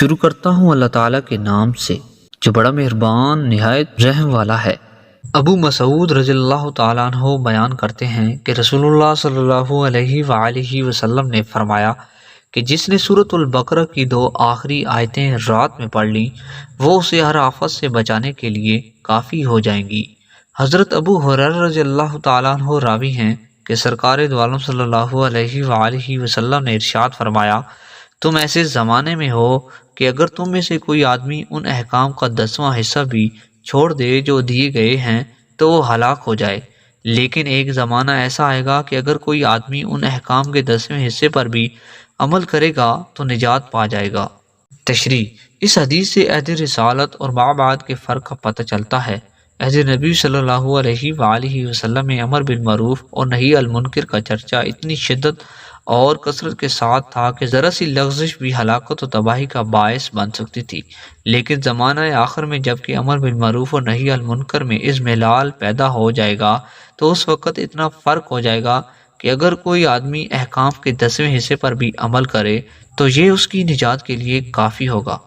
شروع کرتا ہوں اللہ تعالیٰ کے نام سے جو بڑا مہربان نہایت رحم والا ہے۔ ابو مسعود رضی اللہ تعالیٰ عنہ بیان کرتے ہیں کہ رسول اللہ صلی اللہ علیہ وآلہ وسلم نے فرمایا کہ جس نے سورۃ البقرہ کی 2 آخری آیتیں رات میں پڑھ لیں وہ اسے ہر آفت سے بچانے کے لیے کافی ہو جائیں گی۔ حضرت ابو ہریرہ رضی اللہ تعالیٰ عنہ راوی ہیں کہ سرکار دو عالم صلی اللہ علیہ وآلہ وسلم نے ارشاد فرمایا، تم ایسے زمانے میں ہو کہ اگر تم میں سے کوئی آدمی ان احکام کا 10واں حصہ بھی چھوڑ دے جو دیے گئے ہیں تو وہ ہلاک ہو جائے، لیکن ایک زمانہ ایسا آئے گا کہ اگر کوئی آدمی ان احکام کے 10ویں حصے پر بھی عمل کرے گا تو نجات پا جائے گا۔ تشریح: اس حدیث سے عہد رسالت اور بعد کے فرق کا پتہ چلتا ہے۔ عہد نبی صلی اللہ علیہ وآلہ وسلم میں امر بالمعروف اور نہی عن المنکر کا چرچا اتنی شدت اور کثرت کے ساتھ تھا کہ ذرا سی لغزش بھی ہلاکت و تباہی کا باعث بن سکتی تھی، لیکن زمانہ آخر میں جب کہ امر بالمعروف اور نہی عن المنکر میں اضمحلال پیدا ہو جائے گا تو اس وقت اتنا فرق ہو جائے گا کہ اگر کوئی آدمی احکام کے 10ویں حصے پر بھی عمل کرے تو یہ اس کی نجات کے لیے کافی ہوگا۔